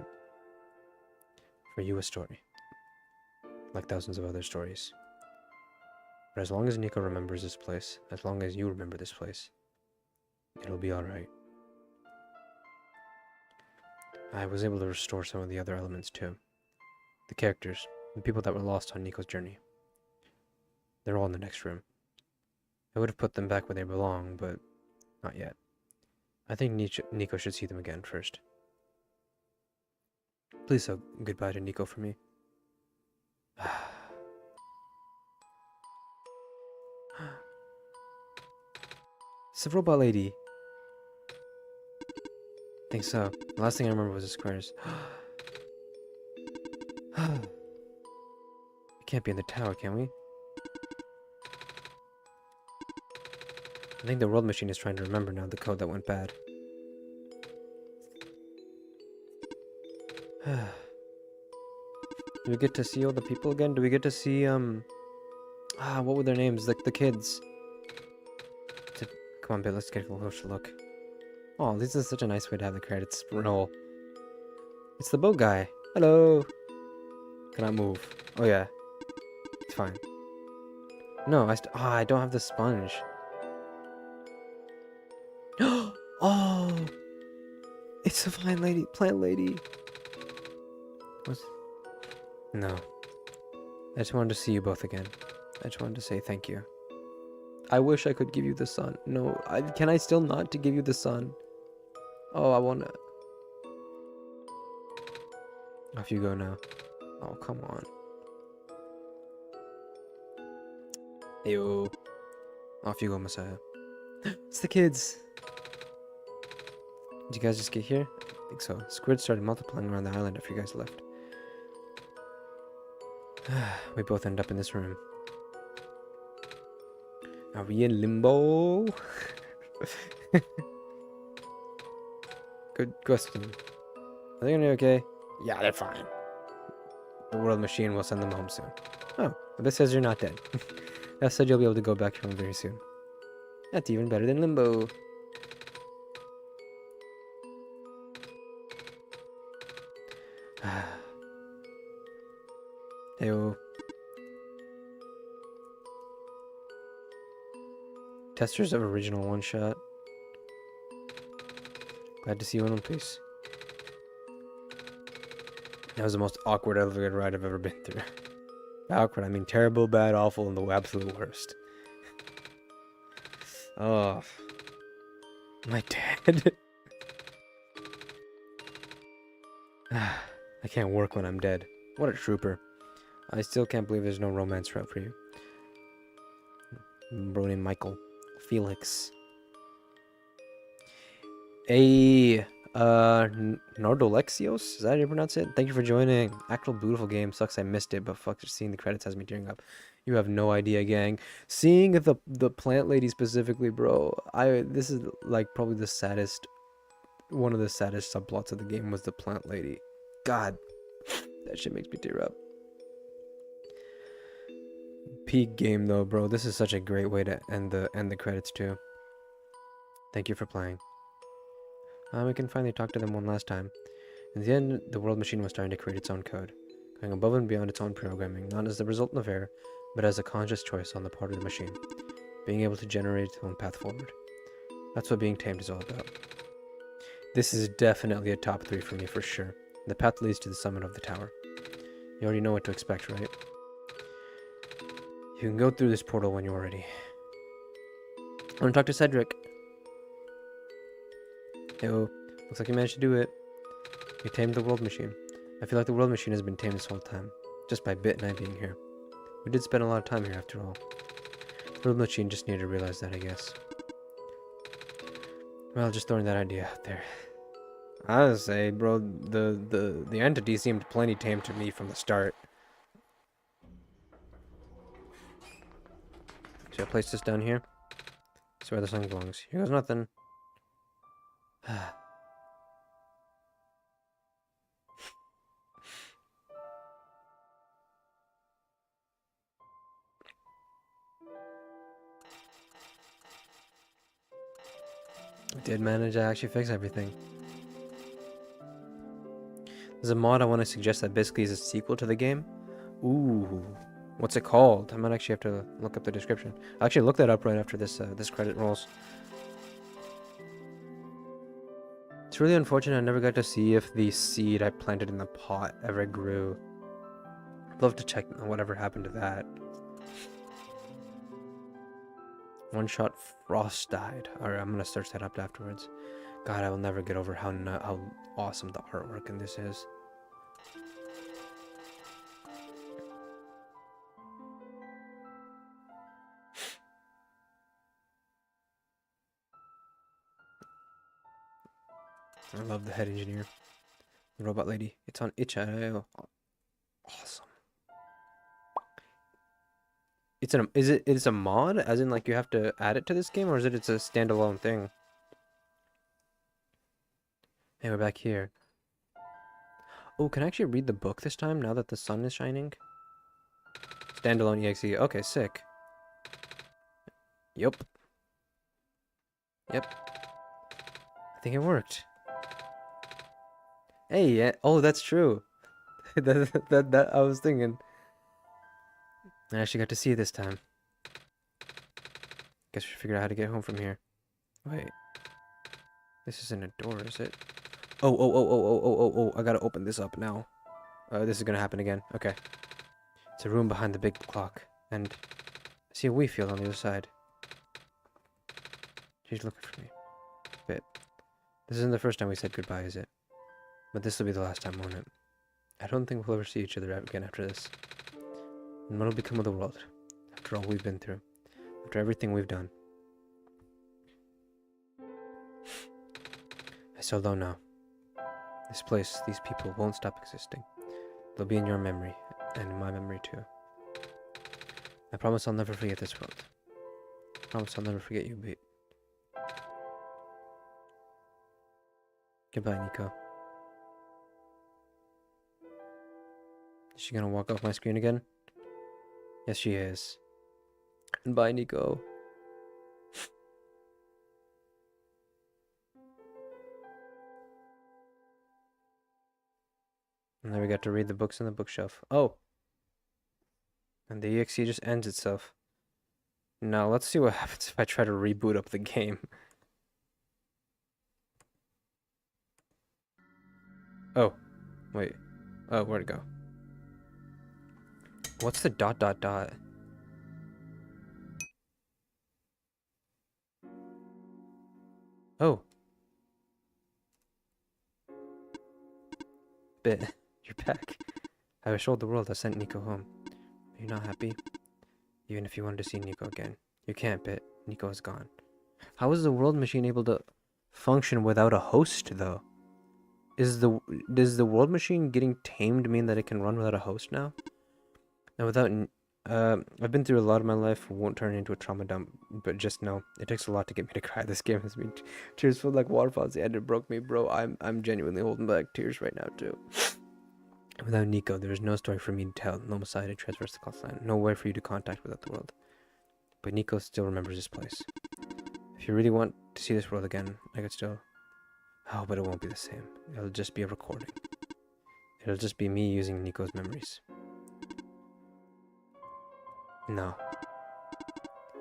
S1: For you, a story. Like thousands of other stories. But as long as NIKO remembers this place, as long as you remember this place, it'll be alright. I was able to restore some of the other elements too. The characters, the people that were lost on NIKO's journey. They're all in the next room. I would have put them back where they belong, but not yet. I think NIKO should see them again first. Please say goodbye to NIKO for me. It's the robot lady. I think so. The last thing I remember was the squares. We can't be in the tower, can we? I think the world machine is trying to remember now the code that went bad. Do we get to see all the people again? Do we get to see, what were their names? Like the kids. Come on, Bill, let's get a closer look. Oh, this is such a nice way to have the credits roll. It's the boat guy. Hello. Cannot move. Oh yeah. It's fine. No, I don't have the sponge. Oh! It's the plant lady. What's... No. I just wanted to see you both again. I just wanted to say thank you. I wish I could give you the sun. No, can I still not to give you the sun? Oh, I wanna... Off you go now. Oh, come on. Ew. Off you go, Messiah. It's the kids! Did you guys just get here? I think so. Squid started multiplying around the island after you guys left. We both end up in this room. Are we in limbo? Good question. Are they gonna be okay? Yeah, they're fine. The world machine will send them home soon. Oh, but this says you're not dead. That said you'll be able to go back home very soon. That's even better than limbo. Heyo. Testers of original one-shot. Glad to see you in one piece. That was the most awkward elevator ride I've ever been through. Awkward, I mean terrible, bad, awful, and the absolute worst. Oh. Am I dead? I can't work when I'm dead. What a trooper. I still can't believe there's no romance route for you. Bro named Michael. Felix. Nardolexios? Is that how you pronounce it? Thank you for joining. Actual beautiful game. Sucks I missed it, but fuck, just seeing the credits has me tearing up. You have no idea, gang. Seeing the plant lady specifically, bro. This is like probably the saddest, one of the saddest subplots of the game was the plant lady. God, that shit makes me tear up. Peak game though, bro. This is such a great way to end the credits too. Thank you for playing. We can finally talk to them one last time. In the end, the world machine was starting to create its own code, going above and beyond its own programming, not as the result of error, but as a conscious choice on the part of the machine, being able to generate its own path forward. That's what being tamed is all about. This is definitely a top 3 for me for sure. The path leads to the summit of the tower. You already know what to expect, right? You can go through this portal when you're ready. I want to talk to Cedric. Yo, looks like you managed to do it. You tamed the world machine. I feel like the world machine has been tamed this whole time, just by Bit and I being here. We did spend a lot of time here after all. The world machine just needed to realize that, I guess. Well, just throwing that idea out there. I would say, bro, the entity seemed plenty tame to me from the start. Should I place this down here? That's where the sun belongs. Here goes nothing. I did manage to actually fix everything. There's a mod I want to suggest that basically is a sequel to the game. Ooh. What's it called? I might actually have to look up the description. I'll actually look that up right after this this credit rolls. It's really unfortunate I never got to see if the seed I planted in the pot ever grew. I'd love to check whatever happened to that. One-shot frost died. Alright, I'm gonna search that up afterwards. God, I will never get over how awesome the artwork in this is. I love the head engineer. The robot lady. It's on itch.io. Awesome. It's a mod? As in like you have to add it to this game, or is it's a standalone thing? Hey, we're back here. Oh, can I actually read the book this time now that the sun is shining? Standalone EXE. Okay, sick. Yep. Yep. I think it worked. Hey, yeah. Oh, that's true. that I was thinking. I actually got to see it this time. Guess we figured out how to get home from here. Wait. This isn't a door, is it? Oh, I gotta open this up now. This is gonna happen again. Okay. It's a room behind the big clock. And I see a wee field on the other side. She's looking for me. Bit. This isn't the first time we said goodbye, is it? But this will be the last time, won't it? I don't think we'll ever see each other again after this. And what'll become of the world? After all we've been through. After everything we've done. I still don't know. This place, these people won't stop existing. They'll be in your memory, and in my memory too. I promise I'll never forget this world. I promise I'll never forget you, Beat. Goodbye, NIKO. Is she gonna walk off my screen again? Yes, she is. And bye, NIKO. And then we got to read the books on the bookshelf. Oh! And the EXE just ends itself. Now, let's see what happens if I try to reboot up the game. Oh. Wait. Oh, where'd it go? What's the ... Oh. Bit. You're back. I assured the world I sent NIKO home. Are you not happy? Even if you wanted to see NIKO again. You can't, Bit. NIKO is gone. How is the world machine able to function without a host, though? Does the world machine getting tamed mean that it can run without a host now? And without... I've been through a lot of my life. Won't turn into a trauma dump, but just know it takes a lot to get me to cry. This game has been tears filled like waterfalls. The end, it broke me, bro. I'm genuinely holding back tears right now too. Without NIKO, there is no story for me to tell. No Messiah to traverse the coastline. No way for you to contact without the world. But NIKO still remembers this place. If you really want to see this world again, I could still... Oh, but it won't be the same. It'll just be a recording. It'll just be me using NIKO's memories. No.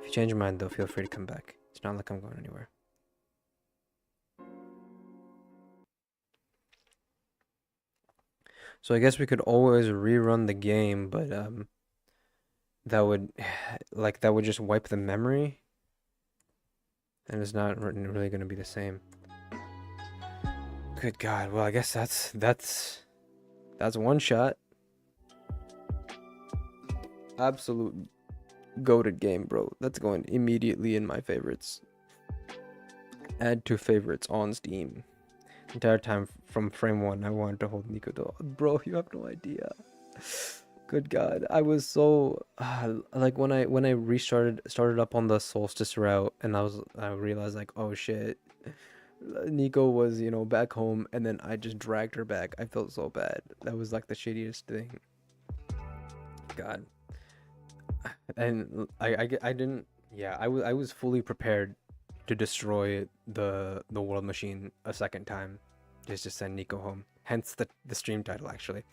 S1: If you change your mind, though, feel free to come back. It's not like I'm going anywhere. So I guess we could always rerun the game, but that would just wipe the memory, and it's not really going to be the same. Good God. Well, I guess that's one shot. Absolute goated game, bro. That's going immediately in my favorites. Add to favorites on Steam. Entire time from frame 1, I wanted to hold NIKO door. Bro, you have no idea. Good God, I was so like when I started up on the Solstice route, and I realized like, oh shit, NIKO was, you know, back home, and then I just dragged her back. I felt so bad. That was like the shittiest thing. God. And I didn't, yeah, I was fully prepared to destroy the world machine a second time, just to send NIKO home. Hence the stream title, actually.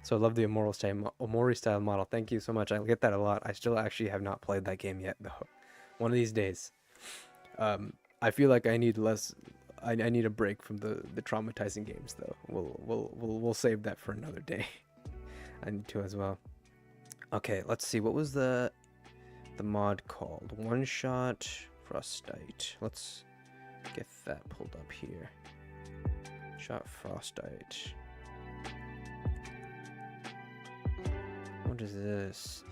S1: So I love the Omori style model. Thank you so much. I get that a lot. I still actually have not played that game yet, though. One of these days. I feel like I need less. I need a break from the traumatizing games, though. We'll save that for another day. I need to as well. Okay, let's see. What was the mod called? One-shot frostite. Let's get that pulled up here. Shot frostite. What is this?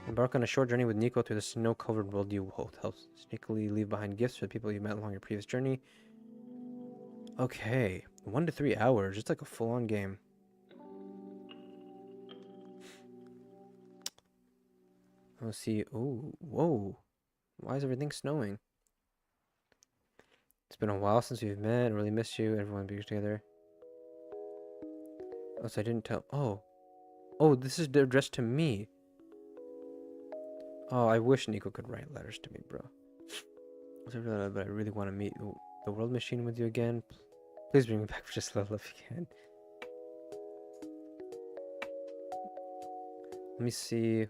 S1: Embark on a short journey with NIKO through the snow-covered world you will help sneakily leave behind gifts for the people you met along your previous journey. Okay, 1 to 3 hours. It's like a full-on game. Let's see. Oh, whoa. Why is everything snowing? It's been a while since we've met. I really miss you. Everyone be together. Oh, so I didn't tell. Oh. Oh, this is addressed to me. Oh, I wish NIKO could write letters to me, bro. But I really want to meet the world machine with you again. Please bring me back for just a little if you can. Let me see.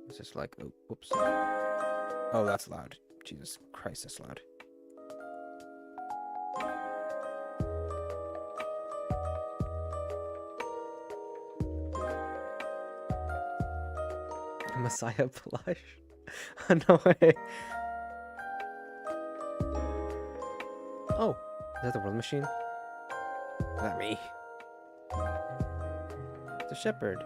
S1: What's this like? Oh, whoops. Oh, that's loud. Jesus Christ, that's loud. Messiah plush? No way. Oh, is that the world machine? Is that me? It's a shepherd.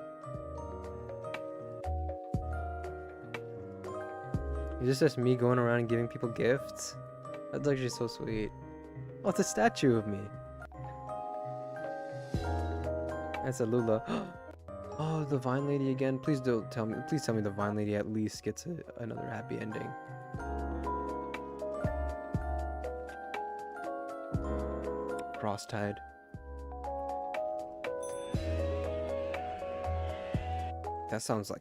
S1: Is this just me going around and giving people gifts? That's actually so sweet. Oh, it's a statue of me. That's a Lula. Oh, the Vine Lady again. Please don't tell me. Please tell me the Vine Lady at least gets another happy ending. Frostide. That sounds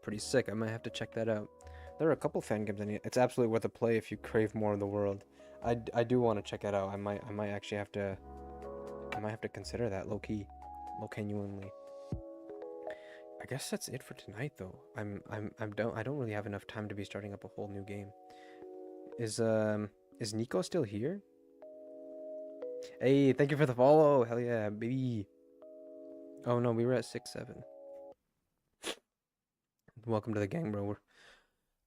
S1: pretty sick. I might have to check that out. There are a couple fan games I need. It's absolutely worth a play if you crave more of the world. I do want to check it out. I might actually have to. I might have to consider that low genuinely. I guess that's it for tonight, though. I don't really have enough time to be starting up a whole new game. Is NIKO still here? Hey, thank you for the follow. Hell yeah, baby. Oh no, we were at 6-7. Welcome to the gang, bro.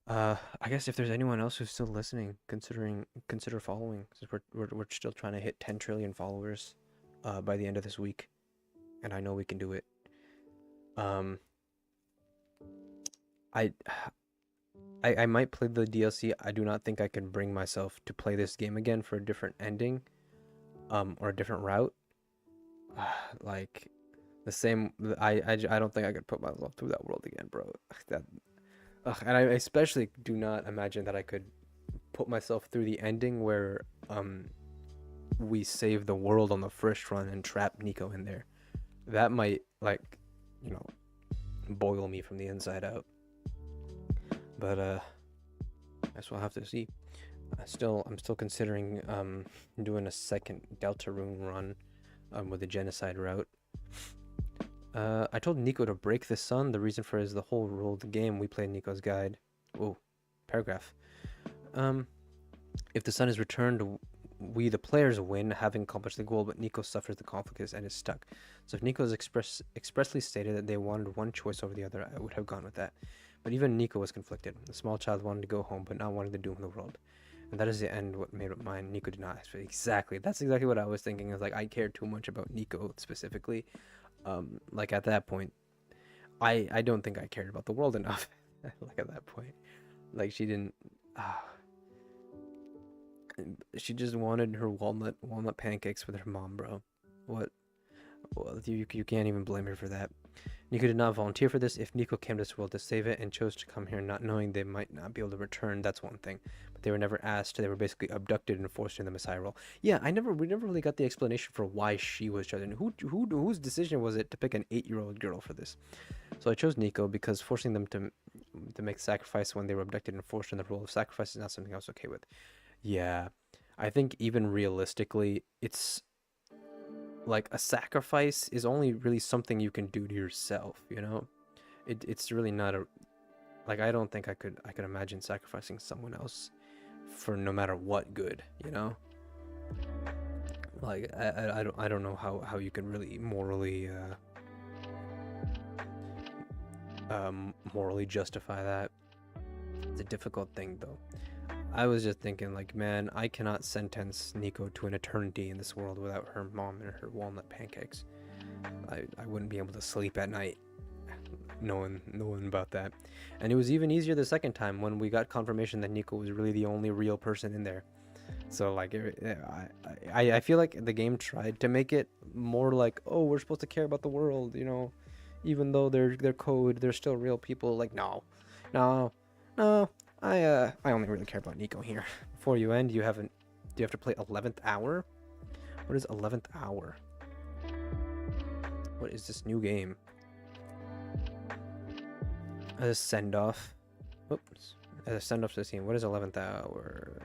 S1: I guess if there's anyone else who's still listening, consider following, because we're still trying to hit 10 trillion followers by the end of this week, and I know we can do it. I might play the DLC. I do not think I can bring myself to play this game again for a different ending, or a different route. Like the same. I don't think I could put myself through that world again, bro. And I especially do not imagine that I could put myself through the ending where we save the world on the first run and trap NIKO in there. That might, like, you know, boil me from the inside out. But that's what I'll have to see. I'm still considering doing a second Deltarune run with the genocide route. I told NIKO to break the sun. The reason for it is the whole rule of the game. We played NIKO's guide. Whoa, paragraph. If the sun is returned, we the players win, having accomplished the goal, but NIKO suffers the conflict and is stuck. So if NIKO expressly stated that they wanted one choice over the other, I would have gone with that. But even NIKO was conflicted. The small child wanted to go home, but not wanting to doom the world. And that is the end what made up mine. NIKO did not. Exactly. That's exactly what I was thinking. Is like I cared too much about NIKO specifically. Like at that point, I don't think I cared about the world enough. Like at that point, like she didn't. She just wanted her walnut pancakes with her mom, bro. What? Well, you can't even blame her for that. NIKO did not volunteer for this. If NIKO came to this world to save it and chose to come here not knowing they might not be able to return, that's one thing. But they were never asked. They were basically abducted and forced in the Messiah role. Yeah, we never really got the explanation for why she was chosen. Whose decision was it to pick an 8-year-old girl for this? So I chose NIKO because forcing them to make sacrifice when they were abducted and forced in the role of sacrifice is not something I was okay with. Yeah, I think even realistically, it's like a sacrifice is only really something you can do to yourself, you know? It's really not a, like, I don't think I could imagine sacrificing someone else for no matter what good, you know? Like I don't know how you can really morally morally justify that. It's a difficult thing though. I was just thinking, like, man, I cannot sentence NIKO to an eternity in this world without her mom and her walnut pancakes. I wouldn't be able to sleep at night knowing about that. And it was even easier the second time when we got confirmation that NIKO was really the only real person in there. So, like, I feel like the game tried to make it more like, oh, we're supposed to care about the world, you know, even though they're code, they're still real people. Like, no. I only really care about NIKO here. Before you end, do you have to play 11th hour? What is 11th hour? What is this new game? A send off. Oops. As a send off to the scene. What is 11th hour?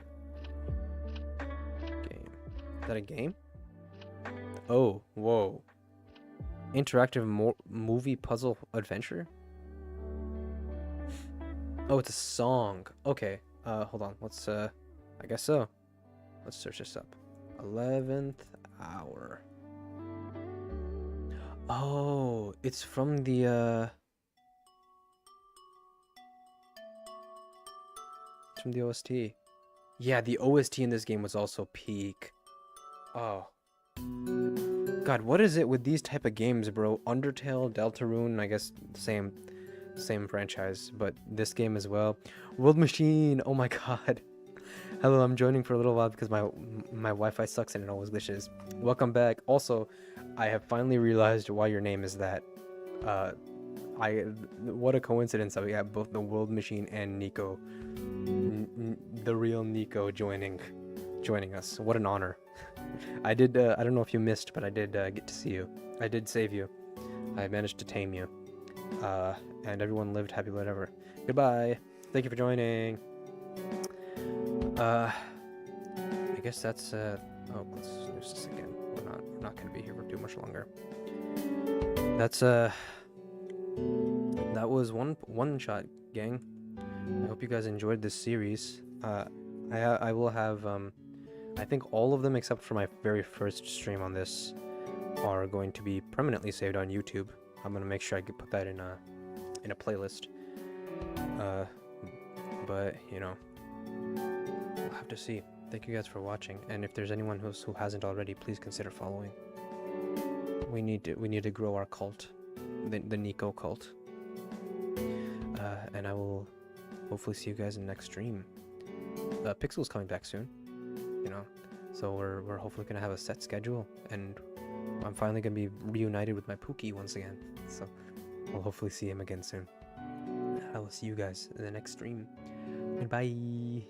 S1: Game. Is that a game? Oh, whoa. Interactive movie puzzle adventure? Oh, it's a song. Okay. Hold on. Let's, I guess so. Let's search this up. 11th hour. Oh, it's from the, it's from the OST. Yeah, the OST in this game was also peak. Oh. God, what is it with these type of games, bro? Undertale, Deltarune, I guess same franchise, but this game as well. World Machine, oh my god. Hello, I'm joining for a little while because my Wi-Fi sucks and it always glitches. Welcome back. Also, I have finally realized why your name is that. What a coincidence that we got both the World Machine and NIKO, the real NIKO joining us. What an honor. I don't know if you missed, but I did get to see you. I did save you. I managed to tame you. And everyone lived happy whatever. Goodbye. Thank you for joining. I guess that's oh, let's snooze this again. We're not gonna be here for too much longer. That's that was one shot, gang. I hope you guys enjoyed this series. I will have I think all of them except for my very first stream on this are going to be permanently saved on YouTube. I'm gonna make sure I can put that in a playlist. But you know, we'll have to see. Thank you guys for watching, and if there's anyone who hasn't already, please consider following. We need to grow our cult, the NIKO cult. And I will hopefully see you guys in the next stream. Pixel's coming back soon, you know, so we're hopefully gonna have a set schedule, and I'm finally gonna be reunited with my Pookie once again. So we'll hopefully see him again soon. I will see you guys in the next stream. Goodbye.